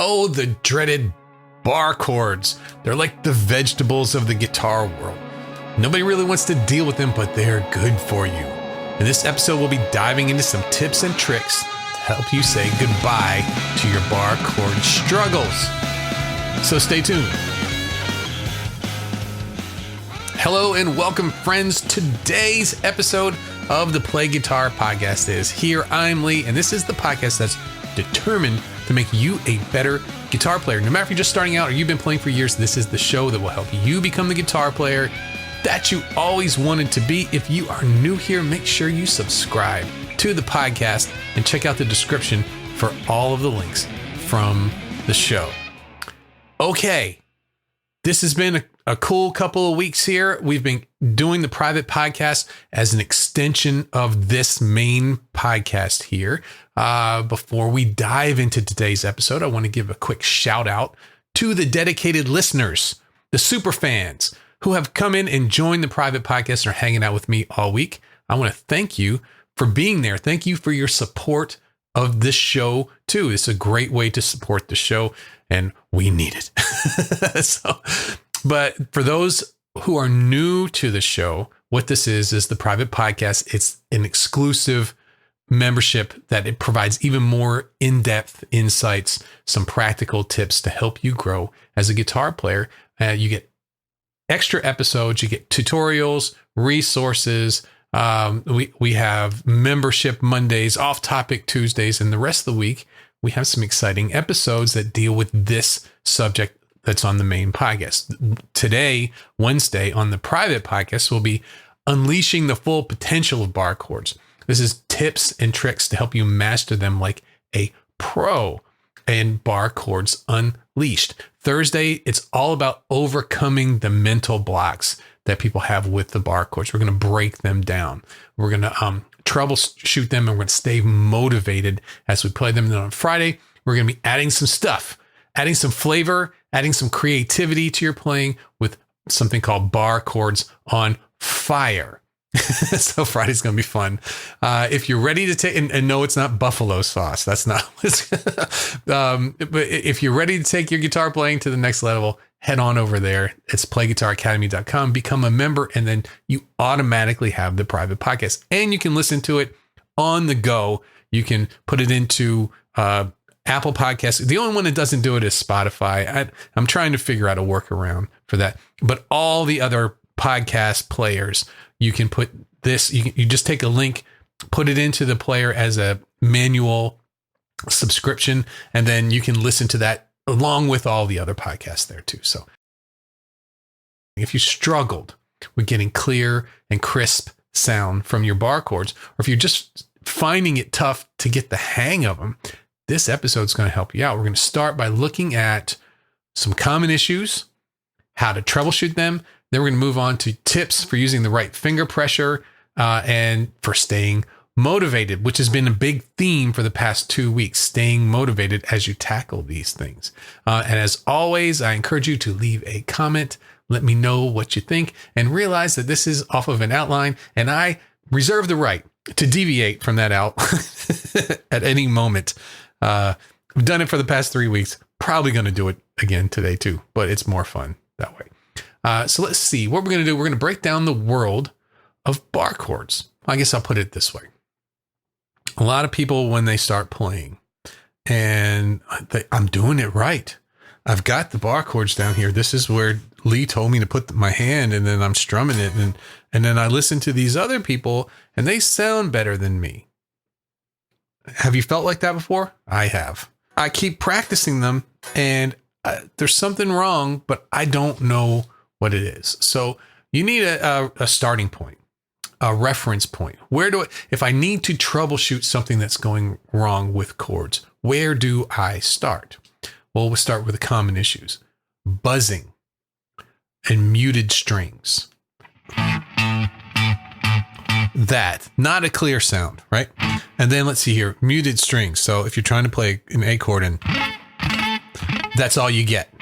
Oh, the dreaded bar chords. They're like the vegetables of the guitar world. Nobody really wants to deal with them, but they're good for you. In this episode, we'll be diving into some tips and tricks to help you say goodbye to your bar chord struggles. So stay tuned. Hello and welcome, friends. Today's episode of the Play Guitar Podcast is here. I'm Lee, and this is the podcast that's determined to make you a better guitar player. No matter if you're just starting out or you've been playing for years, this is the show that will help you become the guitar player that you always wanted to be. If you are new here, make sure you subscribe to the podcast and check out the description for all of the links from the show. Okay, this has been a cool couple of weeks here. We've been doing the private podcast as an extension of this main podcast here. Before we dive into today's episode, I want to give a quick shout out to the dedicated listeners, the super fans who have come in and joined the private podcast and are hanging out with me all week. I want to thank you for being there. Thank you for your support of this show too. It's a great way to support the show and we need it. But for those who are new to the show, what this is the private podcast. It's an exclusive membership that it provides even more in-depth insights, some practical tips to help you grow as a guitar player. You get extra episodes, you get tutorials, resources. We have membership Mondays, off-topic Tuesdays, and the rest of the week, we have some exciting episodes that deal with this subject that's on the main podcast. Today, Wednesday, on the private podcast, we'll be unleashing the full potential of bar chords. This is tips and tricks to help you master them like a pro, and bar chords unleashed. Thursday, it's all about overcoming the mental blocks that people have with the bar chords. We're going to break them down. We're going to troubleshoot them, and we're going to stay motivated as we play them. And then on Friday, we're going to be adding some stuff, adding some flavor, adding some creativity to your playing with something called bar chords on fire. So Friday's going to be fun. If you're ready to take, and no, it's not buffalo sauce. That's not, but if you're ready to take your guitar playing to the next level, head on over there. It's playguitaracademy.com, become a member, and then you automatically have the private podcast and you can listen to it on the go. You can put it into, Apple Podcasts. The only one that doesn't do it is Spotify. I'm trying to figure out a workaround for that, but all the other podcast players, you can put this, you just take a link, put it into the player as a manual subscription, and then you can listen to that along with all the other podcasts there too. So if you struggled with getting clear and crisp sound from your bar chords, or if you're just finding it tough to get the hang of them, this episode is going to help you out. We're going to start by looking at some common issues, how to troubleshoot them. Then we're going to move on to tips for using the right finger pressure and for staying motivated, which has been a big theme for the past 2 weeks, staying motivated as you tackle these things. And as always, I encourage you to leave a comment. Let me know what you think and realize that this is off of an outline and I reserve the right to deviate from that out at any moment. I've done it for the past 3 weeks, probably going to do it again today too, but it's more fun that way. So let's see what we're going to do. We're going to break down the world of bar chords. I guess I'll put it this way. A lot of people, when they start playing and I'm doing it right, I've got the bar chords down here. This is where Lee told me to put my hand, and then I'm strumming it. And then I listen to these other people and they sound better than me. Have you felt like that before? I have. I keep practicing them and there's something wrong, but I don't know what it is. So you need a starting point, a reference point. If I need to troubleshoot something that's going wrong with chords, where do I start? Well, we'll start with the common issues: buzzing and muted strings. That, not a clear sound, right? And then let's see here, muted strings. So if you're trying to play an A chord and that's all you get.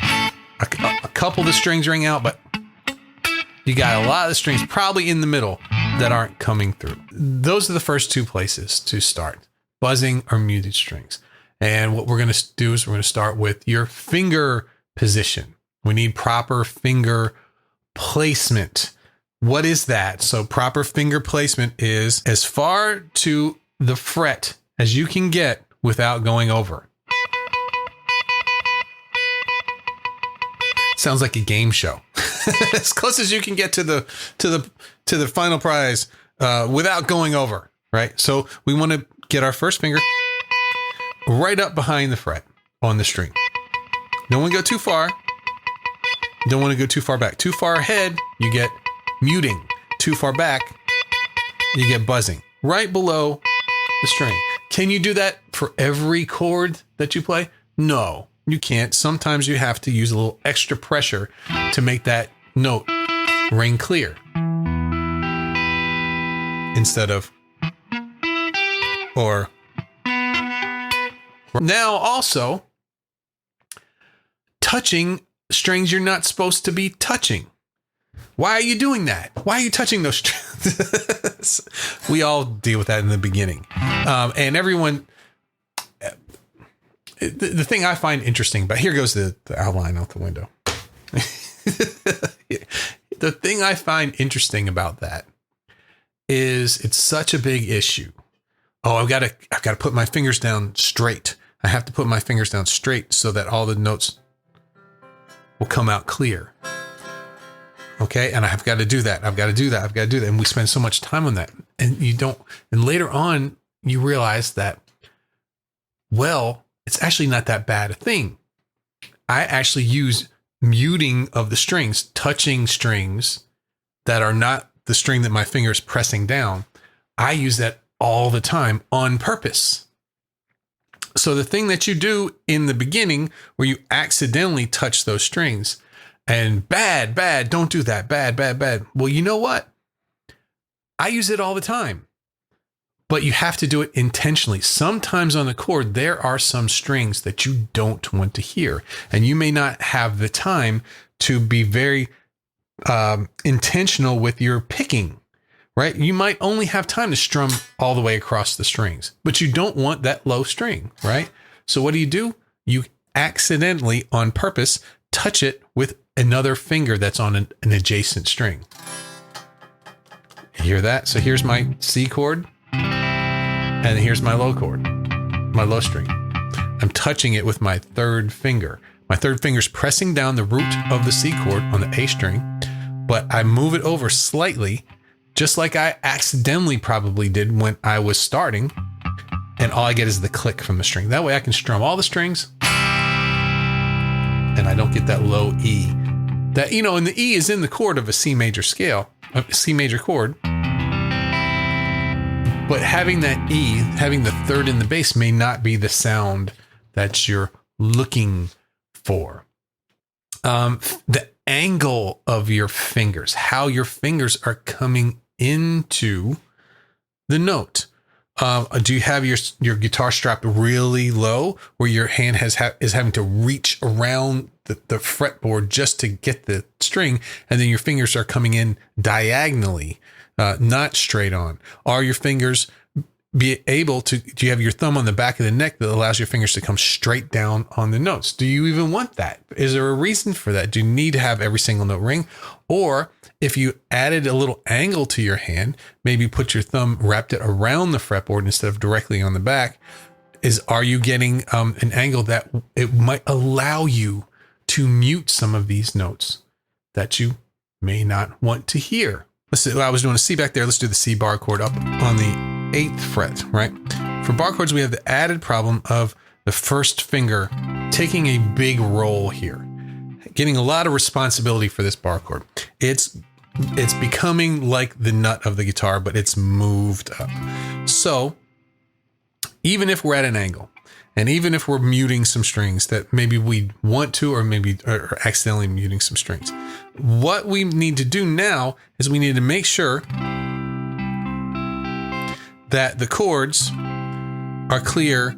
A couple of the strings ring out, but you got a lot of the strings probably in the middle that aren't coming through. Those are the first two places to start: buzzing or muted strings. And what we're going to do is we're going to start with your finger position. We need proper finger placement. What is that? So proper finger placement is as far to the fret as you can get without going over. Sounds like a game show. As close as you can get to the final prize without going over, right? So we want to get our first finger right up behind the fret on the string. Don't want to go too far. Don't want to go too far back. Too far ahead, you get muting. Too far back, you get buzzing. Right below the string. Can you do that for every chord that you play? No, you can't. Sometimes you have to use a little extra pressure to make that note ring clear. Instead of or. Now also, touching strings you're not supposed to be touching. Why are you doing that? Why are you touching those strings? We all deal with that in the beginning. And everyone, the thing I find interesting, but here goes the outline out the window. The thing I find interesting about that is it's such a big issue. Oh, I've got to put my fingers down straight. I have to put my fingers down straight so that all the notes will come out clear. Okay. And I've got to do that. I've got to do that. I've got to do that. And we spend so much time on that. And and later on, you realize that, well, it's actually not that bad a thing. I actually use muting of the strings, touching strings that are not the string that my finger is pressing down. I use that all the time on purpose. So the thing that you do in the beginning where you accidentally touch those strings and bad, don't do that. Bad. Well, you know what? I use it all the time, but you have to do it intentionally. Sometimes on the chord, there are some strings that you don't want to hear, and you may not have the time to be very intentional with your picking. Right? You might only have time to strum all the way across the strings, but you don't want that low string, right? So what do? You accidentally, on purpose, touch it with another finger that's on an adjacent string. You hear that? So here's my C chord, and here's my low chord, my low string. I'm touching it with my third finger. My third finger's pressing down the root of the C chord on the A string, but I move it over slightly, just like I accidentally probably did when I was starting, and all I get is the click from the string. That way I can strum all the strings, and I don't get that low E. That, and the E is in the chord of a C major scale, a C major chord. But having that E, having the third in the bass may not be the sound that you're looking for. The angle of your fingers, how your fingers are coming into the note. Do you have your guitar strapped really low where your hand is having to reach around the fretboard just to get the string, and then your fingers are coming in diagonally, not straight on? Are your fingers be able to, do you have your thumb on the back of the neck that allows your fingers to come straight down on the notes? Do you even want that? Is there a reason for that? Do you need to have every single note ring? Or if you added a little angle to your hand, maybe put your thumb, wrapped it around the fretboard instead of directly on the back, are you getting an angle that it might allow you to mute some of these notes that you may not want to hear? Let's see, I was doing a C back there. Let's do the C bar chord up on the 8th fret, right? For bar chords, we have the added problem of the first finger taking a big role here, getting a lot of responsibility for this bar chord. It's becoming like the nut of the guitar, but it's moved up. So even if we're at an angle, and even if we're muting some strings that maybe we want to, or maybe or accidentally muting some strings, what we need to do now is we need to make sure that the chords are clear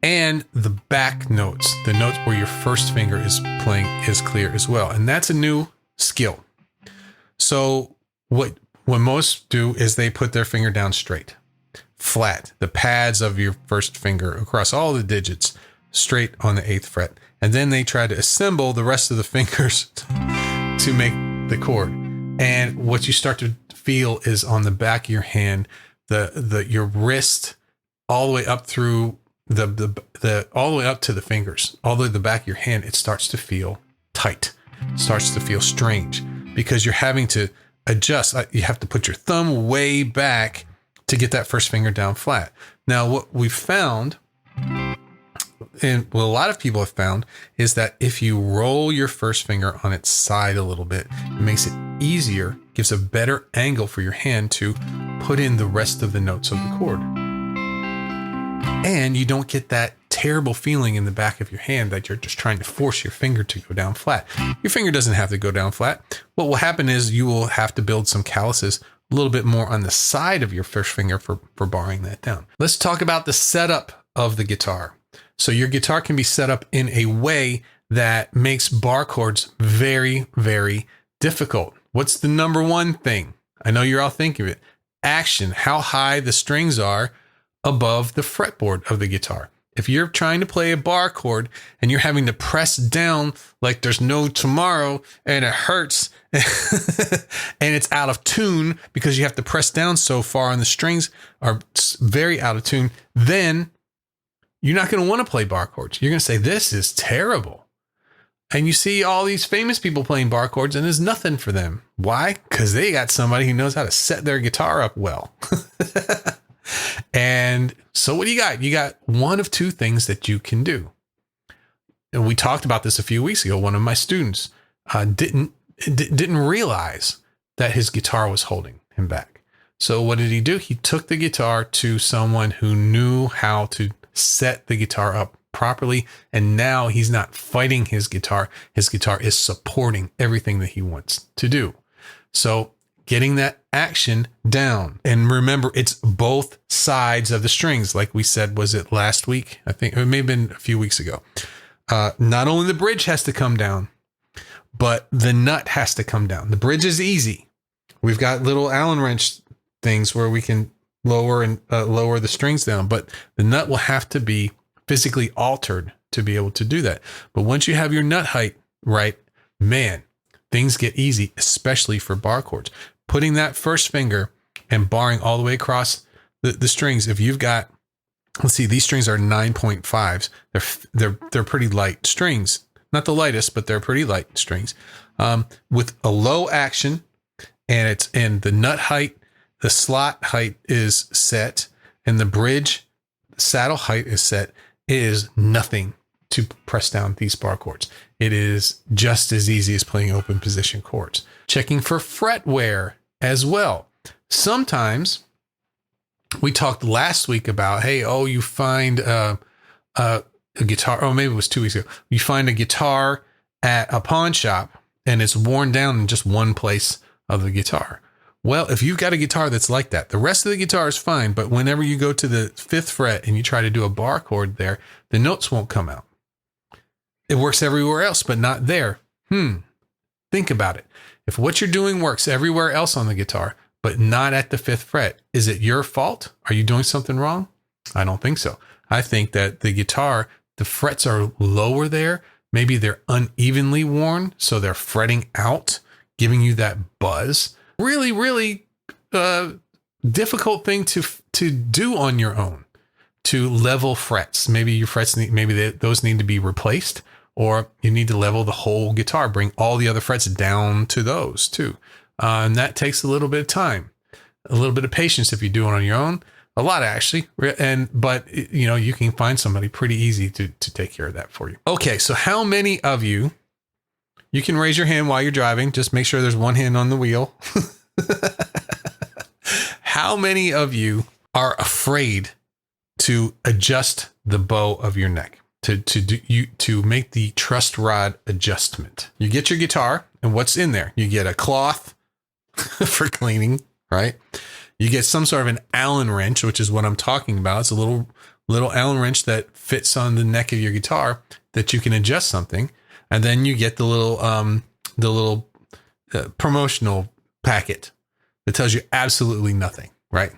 and the back notes, the notes where your first finger is playing, is clear as well. And that's a new skill. So what most do is they put their finger down straight. flat, the pads of your first finger across all the digits, straight on the 8th fret. And then they try to assemble the rest of the fingers to make the chord. And what you start to feel is on the back of your hand, your wrist, all the way up through all the way up to the fingers, all the way to the back of your hand, it starts to feel tight, starts to feel strange, because you're having to adjust. You have to put your thumb way back to get that first finger down flat. Now, what we found, and what a lot of people have found, is that if you roll your first finger on its side a little bit, it makes it easier, gives a better angle for your hand to put in the rest of the notes of the chord. And you don't get that terrible feeling in the back of your hand that you're just trying to force your finger to go down flat. Your finger doesn't have to go down flat. What will happen is you will have to build some calluses a little bit more on the side of your first finger for barring that down. Let's talk about the setup of the guitar. So your guitar can be set up in a way that makes bar chords very, very difficult. What's the number one thing? I know you're all thinking of it. Action, how high the strings are above the fretboard of the guitar. If you're trying to play a bar chord and you're having to press down like there's no tomorrow and it hurts and it's out of tune because you have to press down so far and the strings are very out of tune, then you're not going to want to play bar chords. You're going to say, this is terrible. And you see all these famous people playing bar chords and there's nothing for them. Why? Because they got somebody who knows how to set their guitar up well. And so what do you got? You got one of two things that you can do. And we talked about this a few weeks ago. One of my students didn't realize that his guitar was holding him back. So what did he do? He took the guitar to someone who knew how to set the guitar up properly. And now he's not fighting his guitar. His guitar is supporting everything that he wants to do. So getting that action down. And remember, it's both sides of the strings. Like we said, was it last week? I think it may have been a few weeks ago. Not only the bridge has to come down, but the nut has to come down. The bridge is easy. We've got little Allen wrench things where we can lower the strings down, but the nut will have to be physically altered to be able to do that. But once you have your nut height right, man, things get easy, especially for bar chords. Putting that first finger and barring all the way across the strings. If you've got, let's see, these strings are 9.5s. They're pretty light strings, not the lightest, but they're pretty light strings. With a low action, and the nut height, the slot height is set, and the bridge saddle height is set. It is nothing to press down these bar chords. It is just as easy as playing open position chords. Checking for fret wear as well. Sometimes we talked last week about, hey, you find a guitar, maybe it was 2 weeks ago. You find a guitar at a pawn shop and it's worn down in just one place of the guitar. Well, if you've got a guitar that's like that, the rest of the guitar is fine, but whenever you go to the 5th fret and you try to do a bar chord there, the notes won't come out. It works everywhere else, but not there. Think about it. If what you're doing works everywhere else on the guitar, but not at the 5th fret, is it your fault? Are you doing something wrong? I don't think so. I think that the guitar, the frets are lower there. Maybe they're unevenly worn, so they're fretting out, giving you that buzz. Really, really difficult thing to do on your own, to level frets. Maybe your frets those need to be replaced, or you need to level the whole guitar, bring all the other frets down to those too. And that takes a little bit of time, a little bit of patience if you do it on your own. A lot actually. But you can find somebody pretty easy to take care of that for you. Okay. So how many of you can raise your hand while you're driving? Just make sure there's one hand on the wheel. How many of you are afraid to adjust the bow of your neck, to make the truss rod adjustment? You get your guitar, and what's in there? You get a cloth for cleaning, right? You get some sort of an Allen wrench, which is what I'm talking about. It's a little Allen wrench that fits on the neck of your guitar that you can adjust something. And then you get the little promotional packet that tells you absolutely nothing, right?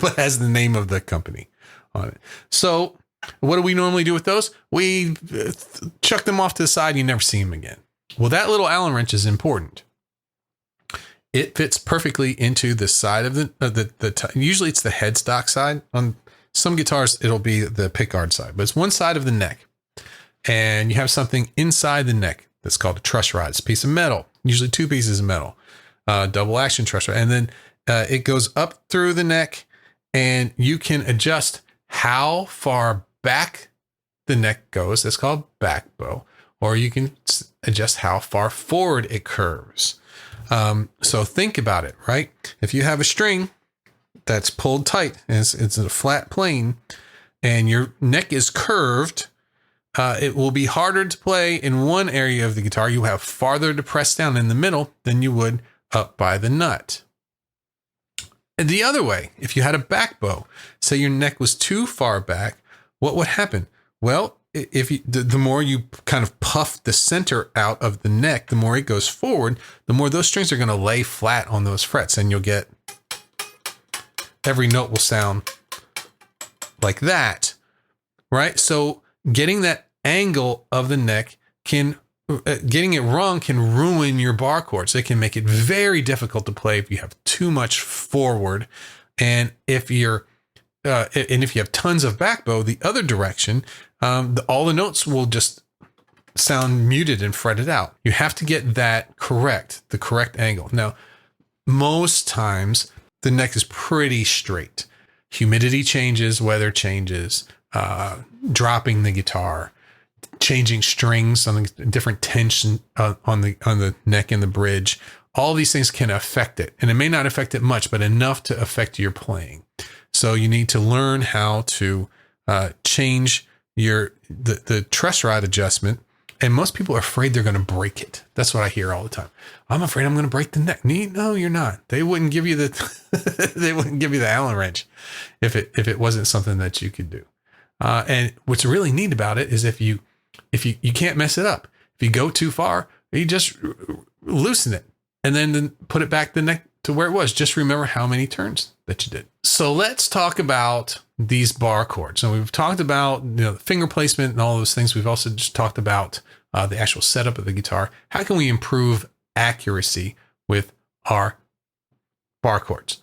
But has the name of the company on it. So what do we normally do with those? We chuck them off to the side. You never see them again. Well, that little Allen wrench is important. It fits perfectly into the side of usually it's the headstock side. On some guitars, it'll be the pickguard side, but it's one side of the neck. And you have something inside the neck that's called a truss rod. It's a piece of metal, usually 2 pieces of metal, double action truss rod. And then it goes up through the neck, and you can adjust how far back the neck goes. That's called back bow. Or you can adjust how far forward it curves. So think about it, right? If you have a string that's pulled tight and it's a flat plane and your neck is curved, it will be harder to play in one area of the guitar. You have farther to press down in the middle than you would up by the nut. And the other way, if you had a back bow, say your neck was too far back, what would happen? Well, if you, the more you kind of puff the center out of the neck, the more it goes forward, the more those strings are going to lay flat on those frets, and you'll get every note will sound like that, right? So getting that angle of the neck getting it wrong can ruin your bar chords. It can make it very difficult to play if you have too much forward, and if you have tons of back bow the other direction, all the notes will just sound muted and fretted out. You have to get that correct, the correct angle. Now, most times the neck is pretty straight. Humidity changes, weather changes, dropping the guitar, changing strings on the different tension on the neck and the bridge. All these things can affect it, and it may not affect it much, but enough to affect your playing. So you need to learn how to change the truss rod adjustment. And most people are afraid they're going to break it. That's what I hear all the time. I'm afraid I'm going to break the neck. No, you're not. They wouldn't give you the Allen wrench if it wasn't something that you could do. And what's really neat about it is if you can't mess it up. If you go too far, you just loosen it and then put it back the neck to where it was. Just remember how many turns that you did. So let's talk about these bar chords. So we've talked about the finger placement and all those things. We've also just talked about the actual setup of the guitar. How can we improve accuracy with our bar chords?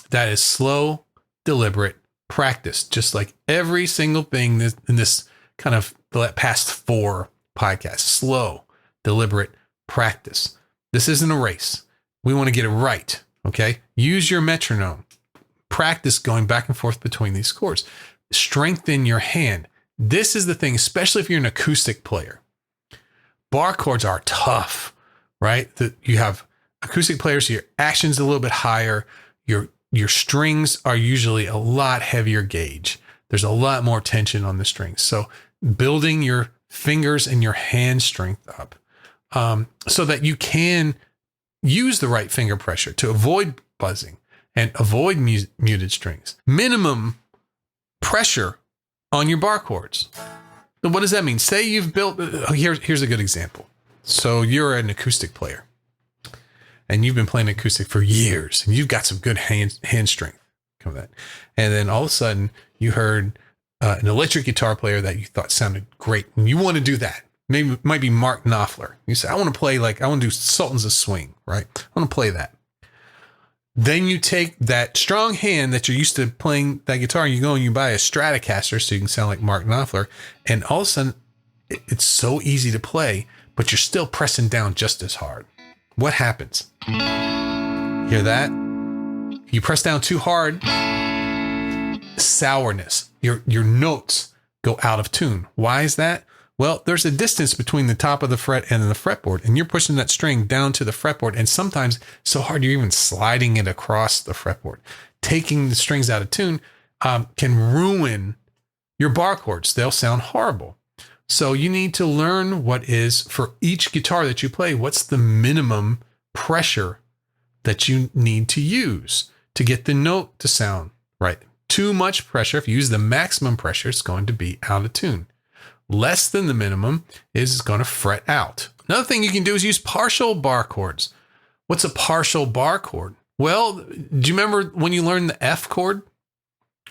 That is slow, deliberate practice, just like every single thing in this kind of the past 4 podcasts. Slow, deliberate practice. This isn't a race. We want to get it right. Okay. Use your metronome. Practice going back and forth between these chords. Strengthen your hand. This is the thing, especially if you're an acoustic player. Bar chords are tough, right? You have acoustic players, so your action's a little bit higher. Your strings are usually a lot heavier gauge. There's a lot more tension on the strings. So building your fingers and your hand strength up so that you can use the right finger pressure to avoid buzzing and avoid muted strings. Minimum pressure on your bar chords. So what does that mean? Say you've built, here's a good example. So you're an acoustic player and you've been playing acoustic for years and you've got some good hand strength. And then all of a sudden you heard an electric guitar player that you thought sounded great and you want to do that. Maybe it might be Mark Knopfler. You say, I want to do Sultans of Swing, right? I want to play that. Then you take that strong hand that you're used to playing that guitar and you go and you buy a Stratocaster so you can sound like Mark Knopfler. And all of a sudden it's so easy to play, but you're still pressing down just as hard. What happens? Hear that? You press down too hard, sourness. Your notes go out of tune. Why is that? Well, there's a distance between the top of the fret and the fretboard, and you're pushing that string down to the fretboard, and sometimes so hard you're even sliding it across the fretboard. Taking the strings out of tune can ruin your bar chords. They'll sound horrible. So you need to learn what is, for each guitar that you play, what's the minimum pressure that you need to use to get the note to sound right. Too much pressure, if you use the maximum pressure, it's going to be out of tune. Less than the minimum is going to fret out. Another thing you can do is use partial bar chords. What's a partial bar chord? Well, do you remember when you learned the F chord?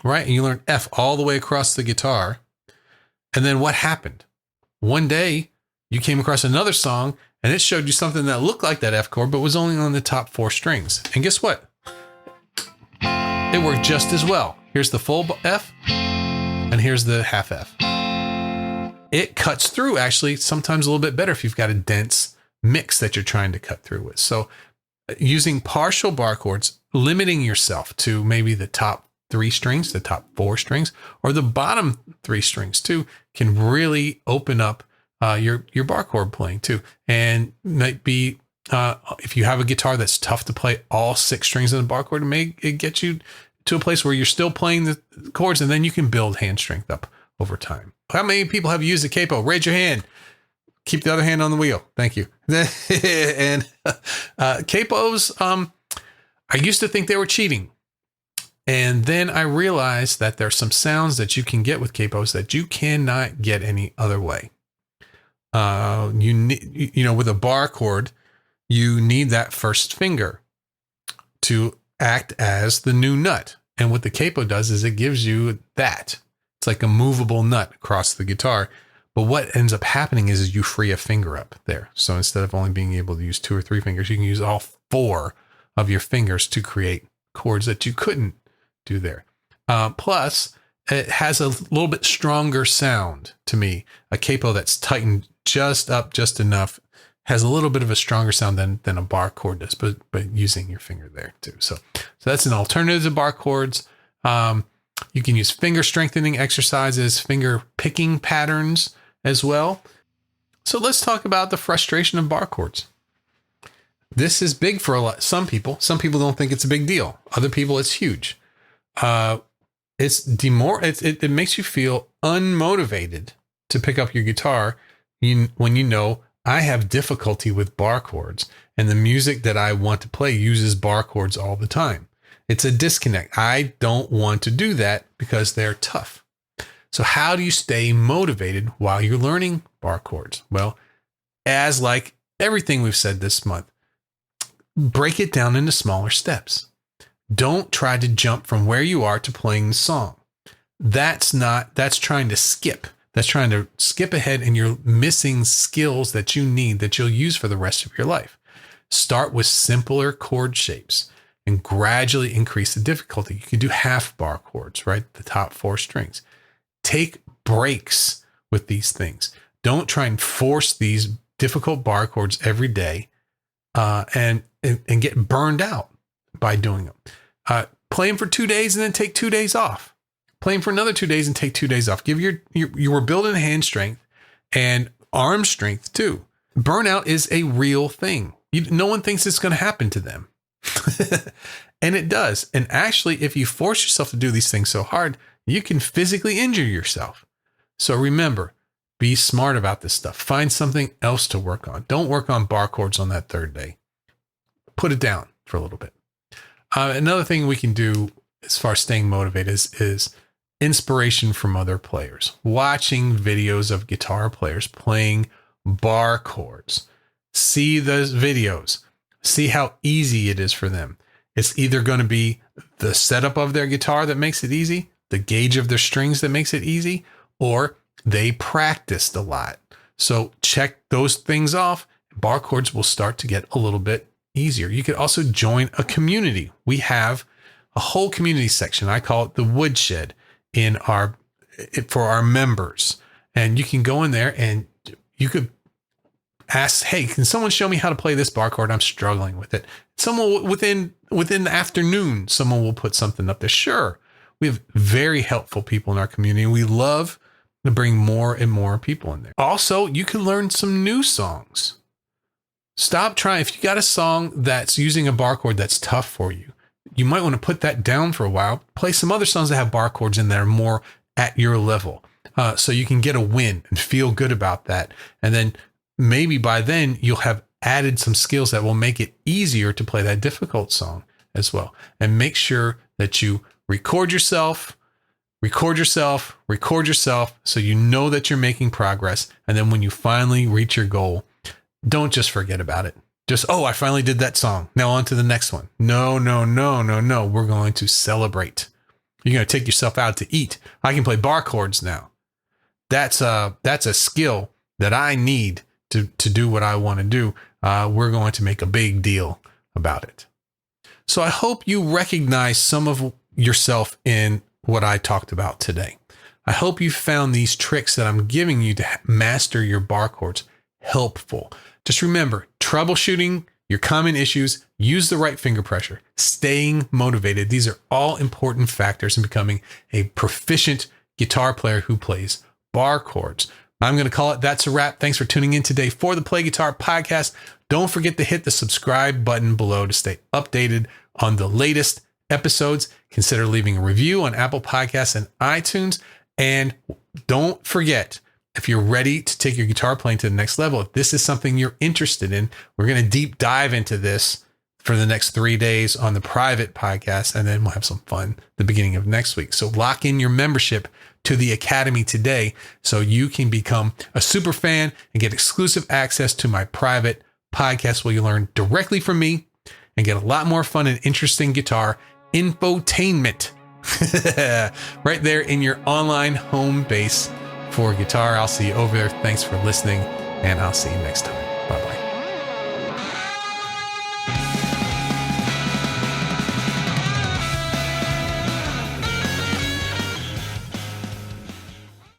Right? And you learned F all the way across the guitar. And then what happened? One day you came across another song and it showed you something that looked like that F chord, but was only on the top 4 strings. And guess what? It worked just as well. Here's the full F and here's the half F. It cuts through actually sometimes a little bit better if you've got a dense mix that you're trying to cut through with. So using partial bar chords, limiting yourself to maybe the top 3 strings, the top 4 strings, or the bottom 3 strings too, can really open up your bar chord playing too. And might be if you have a guitar that's tough to play all 6 strings in the bar chord, it get you to a place where you're still playing the chords, and then you can build hand strength up over time. How many people have used a capo? Raise your hand. Keep the other hand on the wheel. Thank you. And capos, I used to think they were cheating. And then I realized that there's some sounds that you can get with capos that you cannot get any other way. With a bar chord, you need that first finger to act as the new nut. And what the capo does is it gives you that. It's like a movable nut across the guitar. But what ends up happening is you free a finger up there. So instead of only being able to use 2 or 3 fingers, you can use all 4 of your fingers to create chords that you couldn't do there. Plus, it has a little bit stronger sound to me. A capo that's tightened just enough has a little bit of a stronger sound than a bar chord does, but using your finger there too. So that's an alternative to bar chords. You can use finger strengthening exercises, finger picking patterns as well. So let's talk about the frustration of bar chords. This is big for some people. Some people don't think it's a big deal. Other people, it's huge. It makes you feel unmotivated to pick up your guitar when you know I have difficulty with bar chords and the music that I want to play uses bar chords all the time. It's a disconnect. I don't want to do that because they're tough. So how do you stay motivated while you're learning bar chords? Well, as like everything we've said this month, break it down into smaller steps. Don't try to jump from where you are to playing the song. That's trying to skip. That's trying to skip ahead, and you're missing skills that you need that you'll use for the rest of your life. Start with simpler chord shapes and gradually increase the difficulty. You can do half bar chords, right? The top 4 strings. Take breaks with these things. Don't try and force these difficult bar chords every day and get burned out by doing them. Play them for 2 days and then take 2 days off. Play them for another 2 days and take 2 days off. You were building hand strength and arm strength too. Burnout is a real thing. No one thinks it's going to happen to them. And it does. And actually, if you force yourself to do these things so hard, you can physically injure yourself. So remember, be smart about this stuff. Find something else to work on. Don't work on bar chords on that 3rd day. Put it down for a little bit. Another thing we can do as far as staying motivated is inspiration from other players. Watching videos of guitar players playing bar chords. See those videos. See how easy it is for them. It's either going to be the setup of their guitar that makes it easy, the gauge of their strings that makes it easy, or they practiced a lot. So check those things off. Bar chords will start to get a little bit easier. You could also join a community. We have a whole community section. I call it the woodshed for our members. And you can go in there and you could ask, hey, can someone show me how to play this bar chord? I'm struggling with it. Someone within the afternoon, someone will put something up there. Sure. We have very helpful people in our community. We love to bring more and more people in there. Also, you can learn some new songs. Stop trying. If you got a song that's using a bar chord that's tough for you, you might want to put that down for a while. Play some other songs that have bar chords in that are more at your level. So you can get a win and feel good about that. And then maybe by then you'll have added some skills that will make it easier to play that difficult song as well. And make sure that you record yourself so you know that you're making progress. And then when you finally reach your goal, don't just forget about it. just, oh, I finally did that song. Now on to the next one. No. We're going to celebrate. You're going to take yourself out to eat. I can play bar chords now. That's a skill that I need to do what I want to do. We're going to make a big deal about it. So I hope you recognize some of yourself in what I talked about today. I hope you found these tricks that I'm giving you to master your bar chords helpful. Just remember, troubleshooting your common issues, use the right finger pressure, staying motivated. These are all important factors in becoming a proficient guitar player who plays bar chords. I'm going to call it That's a Wrap. Thanks for tuning in today for the Play Guitar Podcast. Don't forget to hit the subscribe button below to stay updated on the latest episodes. Consider leaving a review on Apple Podcasts and iTunes. And don't forget, if you're ready to take your guitar playing to the next level, if this is something you're interested in, we're going to deep dive into this for the next 3 days on the private podcast. And then we'll have some fun the beginning of next week. So lock in your membership to the Academy today so you can become a super fan and get exclusive access to my private podcast where you learn directly from me and get a lot more fun and interesting guitar infotainment right there in your online home base for guitar. I'll see you over there. Thanks for listening, and I'll see you next time. Bye-bye.